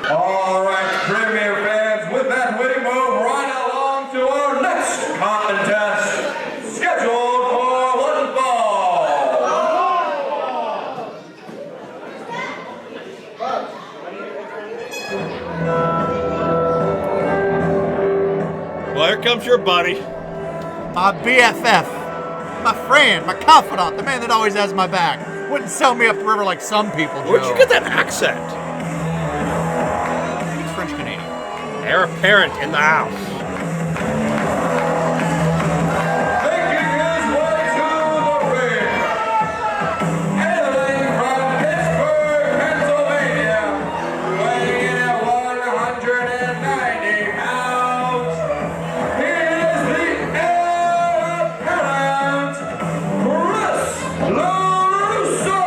All right, Premier fans, with that, we move right along to our next contest, scheduled for one fall. Well, here comes your buddy. My BFF, my friend, my confidant, the man that always has my back. Wouldn't sell me up the river like some people, Joe. Where'd you get that accent? He's French-Canadian. Heir apparent in the house. Making his way to the ring, hailing from Pittsburgh, Pennsylvania, weighing in at 190 pounds, he is the heir apparent, Chris LeRusso!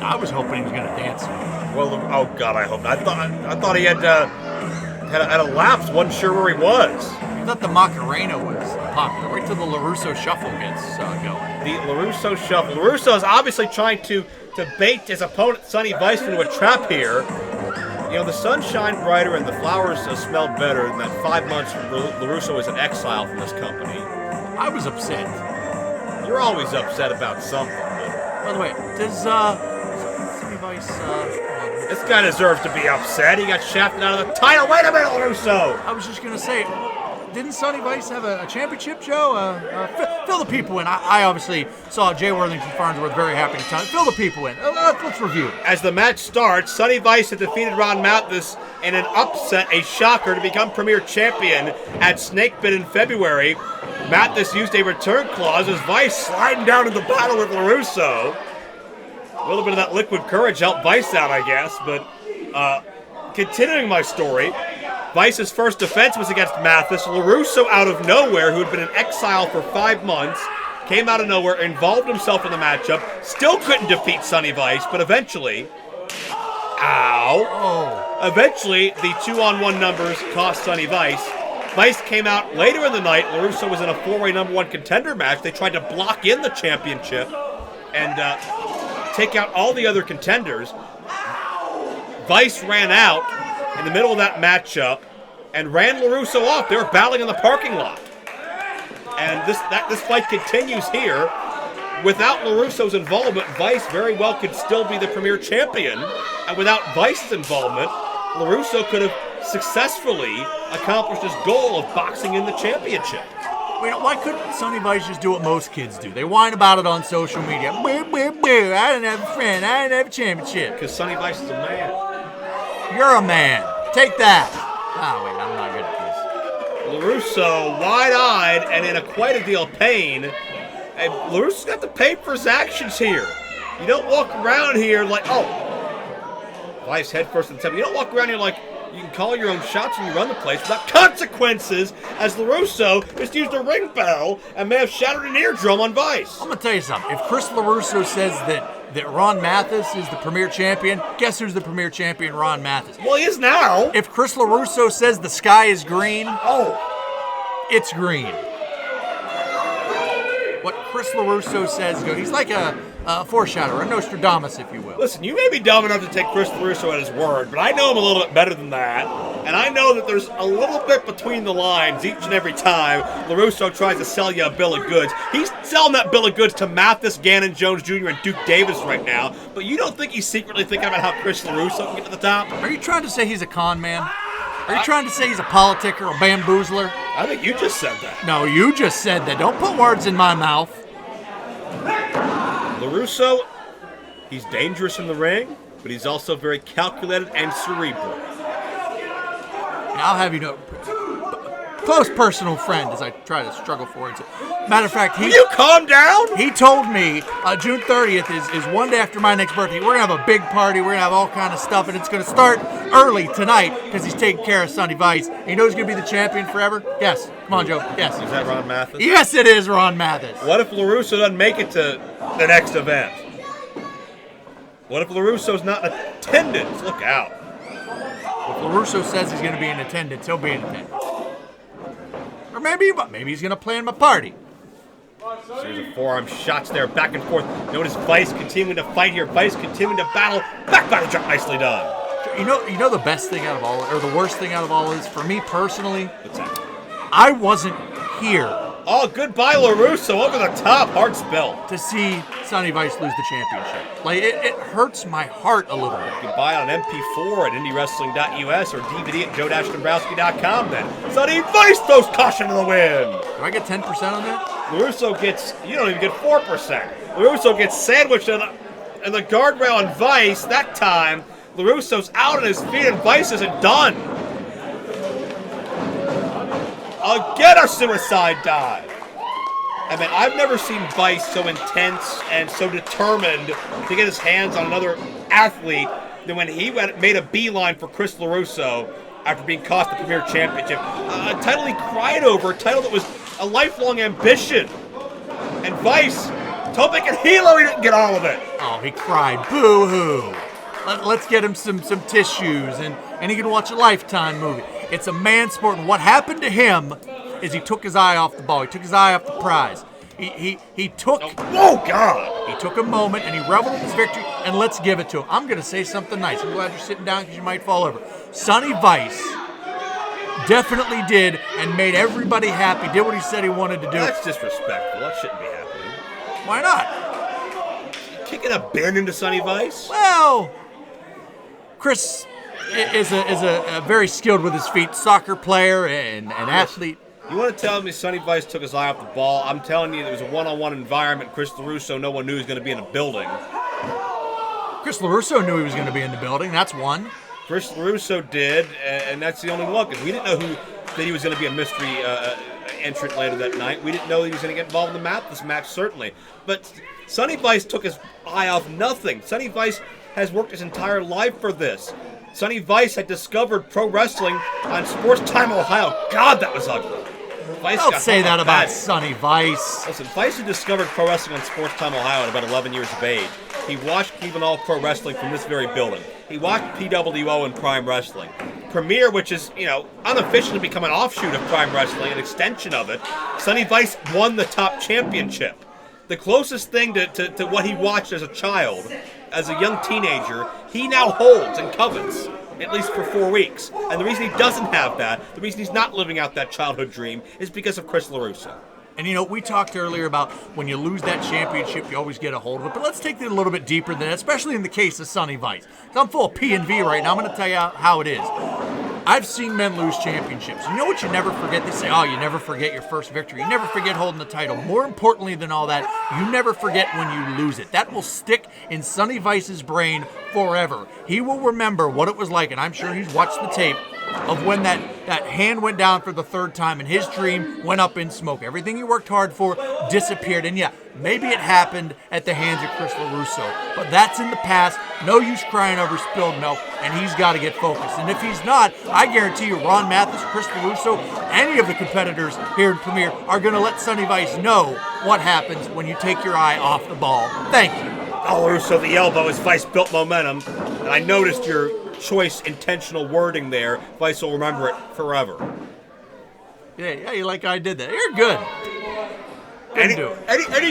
I was hoping he was going to dance. Well, oh God, I hope not. I thought he had a lapse. Wasn't sure where he was. I thought the Macarena was popular. Wait till the LeRusso shuffle gets going. The LeRusso shuffle. LeRusso is obviously trying to bait his opponent, Sonny Vice, into a trap here. You know, the sun shined brighter and the flowers smelled better than that 5 months LeRusso was in exile from this company. I was upset. You're always upset about something. By the way, does Sonny Vice, This guy deserves to be upset. He got shafted out of the title. Wait a minute, LeRusso! I was just going to say, didn't Sonny Vice have a championship, Joe? Fill the people in. I obviously saw Jay Worthington Farnsworth very happy to tell it. Fill the people in. Let's review it. As the match starts, Sonny Vice had defeated Ron Mathis in an upset, a shocker, to become premier champion at Snakebit in February. Mathis used a return clause as Vice sliding down into battle with LeRusso. A little bit of that liquid courage helped Vice out, I guess, but continuing my story, Vice's first defense was against Mathis. LeRusso, out of nowhere, who had been in exile for 5 months, came out of nowhere, involved himself in the matchup, still couldn't defeat Sonny Vice, but eventually, eventually the 2-on-1 numbers cost Sonny Vice. Vice came out later in the night. LeRusso was in a 4-way #1 contender match. They tried to block in the championship and take out all the other contenders. Vice ran out in the middle of that matchup and ran LeRusso off. They were battling in the parking lot. And this fight continues here. Without LeRusso's involvement, Vice very well could still be the premier champion. And without Vice's involvement, LeRusso could have successfully accomplished his goal of boxing in the championship. Wait, why couldn't Sonny Vice just do what most kids do? They whine about it on social media. Boo, boo, boo. I didn't have a friend. I didn't have a championship. Because Sonny Vice is a man. You're a man. Take that. Oh, wait, I'm not good at this. LeRusso, wide-eyed and in quite a deal of pain. Hey, LeRusso's got to pay for his actions here. You don't walk around here like, oh, Vice head first in the temple. You don't walk around here like you can call your own shots when you run the place without consequences, as LeRusso just used a ring bell and may have shattered an eardrum on Vice. I'm going to tell you something. If Chris LeRusso says that Ron Mathis is the premier champion, guess who's the premier champion? Ron Mathis. Well, he is now. If Chris LeRusso says the sky is green, it's green. What Chris LeRusso says, he's like a foreshadower, a Nostradamus, if you will. Listen, you may be dumb enough to take Chris LeRusso at his word, but I know him a little bit better than that. And I know that there's a little bit between the lines each and every time LeRusso tries to sell you a bill of goods. He's selling that bill of goods to Mathis, Gannon Jones Jr., and Duke Davis right now. But you don't think he's secretly thinking about how Chris LeRusso can get to the top? Are you trying to say he's a con man? Are you trying to say he's a politicker, a bamboozler? I think you just said that. No, you just said that. Don't put words in my mouth. LeRusso, he's dangerous in the ring, but he's also very calculated and cerebral. And I'll have you know, close personal friend, as I try to struggle for it. Matter of fact, Will you calm down? He told me June 30th is one day after my next birthday. We're going to have a big party. We're going to have all kind of stuff, and it's going to start early tonight because he's taking care of Sonny Vice. And you know who's going to be the champion forever? Yes. Come on, Joe. Yes. Is that Ron Mathis? Yes, it is Ron Mathis. What if LeRusso doesn't make it to the next event? What if LeRusso's not in attendance? Look out. If LeRusso says he's going to be in attendance, he'll be in attendance. Or maybe he's going to plan my party. Series of forearm shots there, back and forth. Notice Vice continuing to fight here. Vice continuing to battle. Backbody drop, nicely done. You know the best thing out of all, or the worst thing out of all is, for me personally, What's that? I wasn't here Oh, goodbye, LeRusso. Over the top. Hard spell. to see Sonny Vice lose the championship. Like, it hurts my heart a little bit. You can buy it on MP4 at IndieWrestling.us or DVD at joe-dombrowski.com then. Sonny Vice throws caution to the wind. Do I get 10% on that? LeRusso gets, you don't even get 4%. LeRusso gets sandwiched in the guardrail on Vice. That time, LeRusso's out on his feet and Vice isn't done. Again, a suicide dive. I mean, I've never seen Vice so intense and so determined to get his hands on another athlete than when he made a beeline for Chris LeRusso after being cost the Premier Championship. A title he cried over, a title that was a lifelong ambition. And Vice, Topic and Hilo, he didn't get all of it. Oh, he cried. Boo-hoo. Let's get him some tissues, and he can watch a Lifetime movie. It's a man sport, and what happened to him is he took his eye off the ball. He took his eye off the prize. He took... Oh, God! He took a moment, and he reveled in his victory, and let's give it to him. I'm going to say something nice. I'm glad you're sitting down because you might fall over. Sonny Vice definitely did and made everybody happy, did what he said he wanted to do. That's disrespectful. That shouldn't be happening. Why not? Kicking a bin into Sonny Vice? Well, Chris is a very skilled with his feet soccer player and an athlete. You want to tell me Sonny Vice took his eye off the ball? I'm telling you, it was a one-on-one environment. Chris LeRusso, no one knew he was going to be in the building. Chris LeRusso knew he was going to be in the building. That's one. Chris LeRusso did, and that's the only one, because we didn't know that he was going to be a mystery entrant later that night. We didn't know he was going to get involved in the Mathis match, certainly. But Sonny Vice took his eye off nothing. Sonny Vice has worked his entire life for this. Sonny Vice had discovered pro wrestling on Sports Time Ohio. God, that was ugly. Vice Don't say that about bad. Sonny Vice. Listen, Vice had discovered pro wrestling on Sports Time Ohio at about 11 years of age. He watched Cleveland All Pro Wrestling from this very building. He watched PWO and Prime Wrestling. Premier, which is, unofficially become an offshoot of Prime Wrestling, an extension of it. Sonny Vice won the top championship. The closest thing to what he watched as a child, as a young teenager, he now holds and covets, at least for 4 weeks. And the reason he doesn't have that, the reason he's not living out that childhood dream, is because of Chris LeRusso. And we talked earlier about when you lose that championship, you always get a hold of it. But let's take it a little bit deeper than that, especially in the case of Sonny Vice. 'Cause I'm full of P&V right now. I'm going to tell you how it is. I've seen men lose championships. You know what you never forget? They say, you never forget your first victory. You never forget holding the title. More importantly than all that, you never forget when you lose it. That will stick in Sonny Vice's brain forever. He will remember what it was like, and I'm sure he's watched the tape of when that hand went down for the third time and his dream went up in smoke. Everything he worked hard for disappeared. And yeah, maybe it happened at the hands of Chris LeRusso, but that's in the past. No use crying over spilled milk, and he's got to get focused. And if he's not, I guarantee you Ron Mathis, Chris LeRusso, any of the competitors here in Premier are going to let Sonny Vice know what happens when you take your eye off the ball. Thank you. Oh, LeRusso, the elbow as Vice built momentum, and I noticed your choice intentional wording there. Vice will remember it forever. Yeah, you like I did that. You're good. Any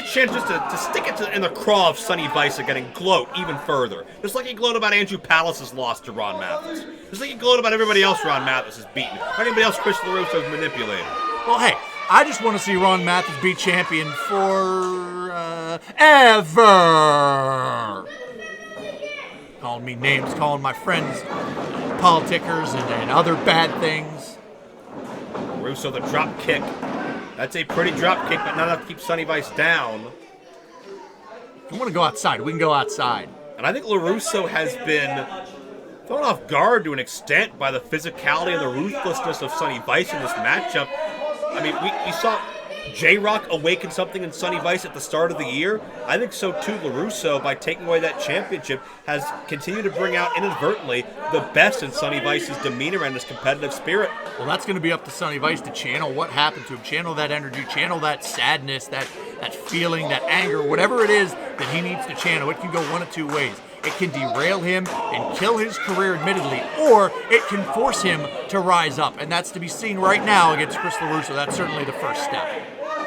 chance just to stick it in the craw of Sonny Vice again and gloat even further? Just like he gloated about Andrew Palace's loss to Ron Mathis. Just like he gloated about everybody else Ron Mathis has beaten. Or anybody else Chris LeRusso has manipulated. Well, hey, I just want to see Ron Mathis be champion for ever. Calling me names, calling my friends politickers and other bad things. LeRusso, the drop kick. That's a pretty drop kick, but not enough to keep Sonny Vice down. If you want to go outside, we can go outside. And I think LeRusso has been thrown off guard to an extent by the physicality and the ruthlessness of Sonny Vice in this matchup. I mean, we saw J-Rock awaken something in Sonny Vice at the start of the year. I think so too LeRusso, by taking away that championship, has continued to bring out inadvertently the best in Sonny Vice's demeanor and his competitive spirit. Well, that's going to be up to Sonny Vice to channel what happened to him, channel that energy, channel that sadness, that feeling, that anger, whatever it is that he needs to channel. It can go one of two ways. It can derail him and kill his career, admittedly, or it can force him to rise up. And that's to be seen right now against Chris LeRusso. That's certainly the first step.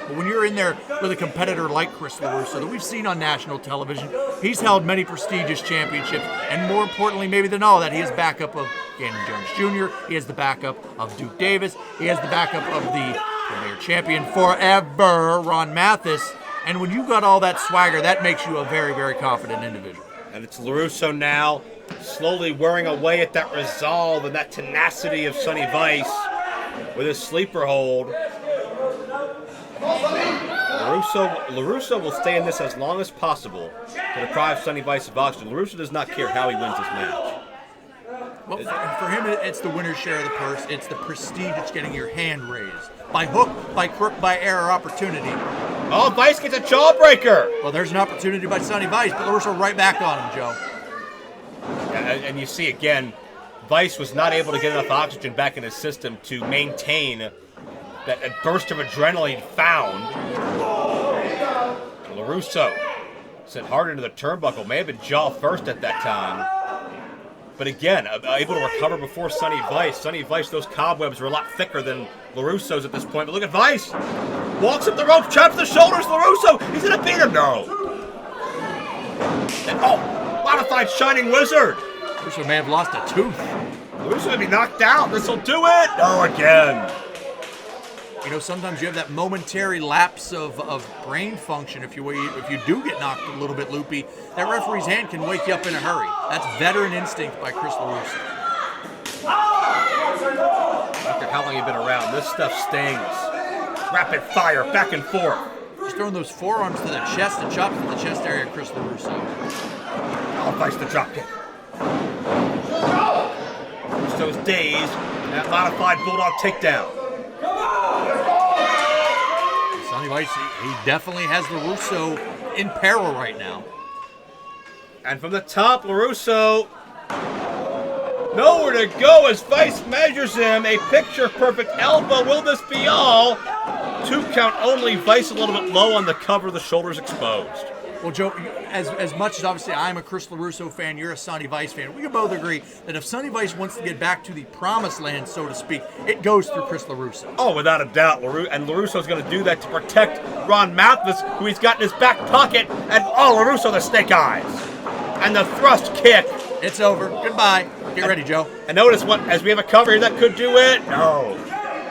But when you're in there with a competitor like Chris LeRusso that we've seen on national television, he's held many prestigious championships, and more importantly, maybe than all that, he has backup of Gannon Jones Jr., he has the backup of Duke Davis, he has the backup of the premier champion forever, Ron Mathis. And when you got all that swagger, that makes you a very, very confident individual. And it's LeRusso now, slowly wearing away at that resolve and that tenacity of Sonny Vice with his sleeper hold. LeRusso will stay in this as long as possible to deprive Sonny Vice of oxygen. LeRusso does not care how he wins this match. Well, for him, it's the winner's share of the purse. It's the prestige. It's getting your hand raised. By hook, by crook, by error, opportunity. Oh, Vice gets a jawbreaker. Well, there's an opportunity by Sonny Vice, but LeRusso right back on him, Joe. And you see, again, Vice was not able to get enough oxygen back in his system to maintain that burst of adrenaline found. LeRusso sent hard into the turnbuckle. May have been jaw first at that time. But again, able to recover before Sonny Vice. Sonny Vice, those cobwebs were a lot thicker than LeRusso's at this point. But look at Vice. Walks up the rope, chops the shoulders. LeRusso, he's going to beat him. No. And, modified Shining Wizard. LeRusso may have lost a tooth. LeRusso may be knocked out. This will do it. No, again. You know, sometimes you have that momentary lapse of brain function if you do get knocked a little bit loopy. That referee's hand can wake you up in a hurry. That's veteran instinct by Chris LeRusso. After how long you've been around, this stuff stings. Rapid fire, back and forth. Just throwing those forearms to the chest and chops to the chest area of Chris LeRusso. Oh, Vice the dropkick. LeRusso's dazed. That modified Bulldog takedown. Sonny Vice, he definitely has LeRusso in peril right now. And from the top, LeRusso nowhere to go as Vice measures him. A picture-perfect elbow. Will this be all? 2 count only. Vice a little bit low on the cover. The shoulders exposed. Well, Joe, as much as obviously I'm a Chris LeRusso fan, you're a Sonny Vice fan, we can both agree that if Sonny Vice wants to get back to the promised land, so to speak, it goes through Chris LeRusso. Oh, without a doubt. And LeRusso's going to do that to protect Ron Mathis, who he's got in his back pocket. And, LeRusso, the snake eyes. And the thrust kick. It's over. Goodbye. Get ready, Joe. And notice as we have a cover here that could do it. No.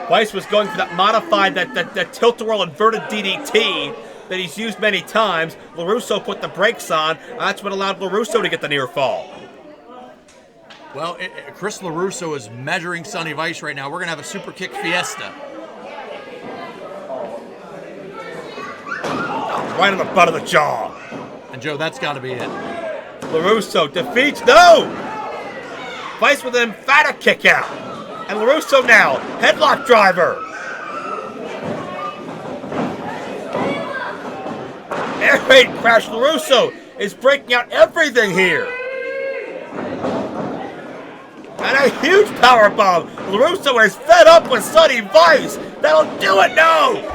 Vice was going for that modified, that tilt-a-whirl inverted DDT that he's used many times. LeRusso put the brakes on. That's what allowed LeRusso to get the near fall. Well, Chris LeRusso is measuring Sonny Vice right now. We're going to have a super kick fiesta. Right on the butt of the jaw. And Joe, that's got to be it. LeRusso defeats, no! Vice with an emphatic kick out. And LeRusso now, headlock driver. Air raid crash. LeRusso is breaking out everything here. And a huge power bomb. LeRusso is fed up with Sonny Vice. That'll do it, no!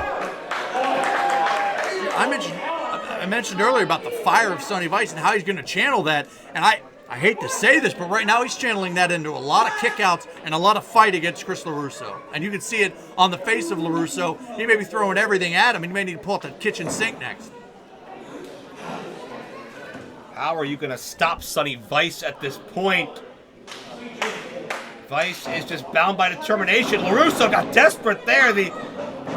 I mentioned earlier about the fire of Sonny Vice and how he's going to channel that. And I hate to say this, but right now he's channeling that into a lot of kickouts and a lot of fight against Chris LeRusso. And you can see it on the face of LeRusso. He may be throwing everything at him, and he may need to pull out the kitchen sink next. How are you going to stop Sonny Vice at this point? Vice is just bound by determination. LeRusso got desperate there. The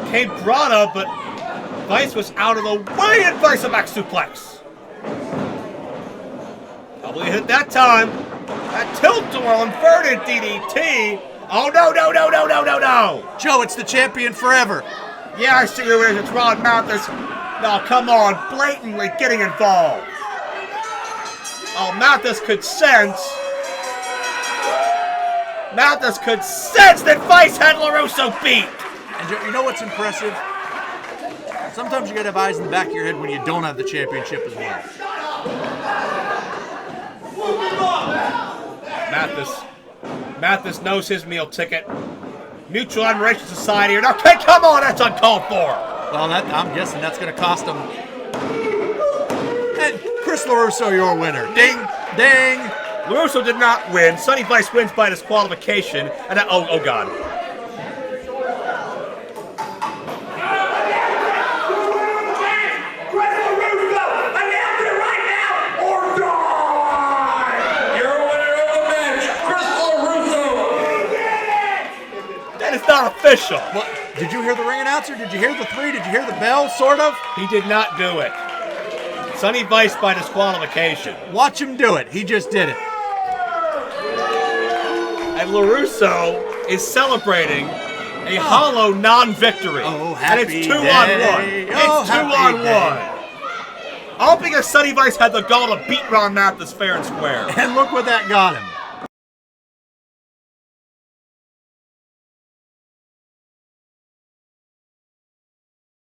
came Brada, but Vice was out of the way, and Vice a back suplex. Probably hit that time. That tilt-a-whirl inverted DDT. Oh, no. Joe, it's the champion forever. Yeah, I see who it is. It's Ron Mathis. No, come on. Blatantly getting involved. Oh, Mathis could sense that Vice had LeRusso beat. And Joe, you know what's impressive? Sometimes you gotta have eyes in the back of your head when you don't have the championship as well. Mathis knows his meal ticket. Mutual Admiration Society. Okay, come on, that's uncalled for. Well, I'm guessing that's going to cost him. And Chris LeRusso, your winner. Ding, ding. LeRusso did not win. Sonny Vice wins by disqualification. And oh God. not official. Well, did you hear the ring announcer? Did you hear the three? Did you hear the bell, sort of? He did not do it. Sonny Vice by disqualification. Watch him do it. He just did it. And LeRusso is celebrating a hollow non-victory. Oh, and happy it's 2 day. on 1. Oh, It's 2 happy on day. 1. All because Sonny Vice had the gall to beat Ron Mathis fair and square. And look what that got him.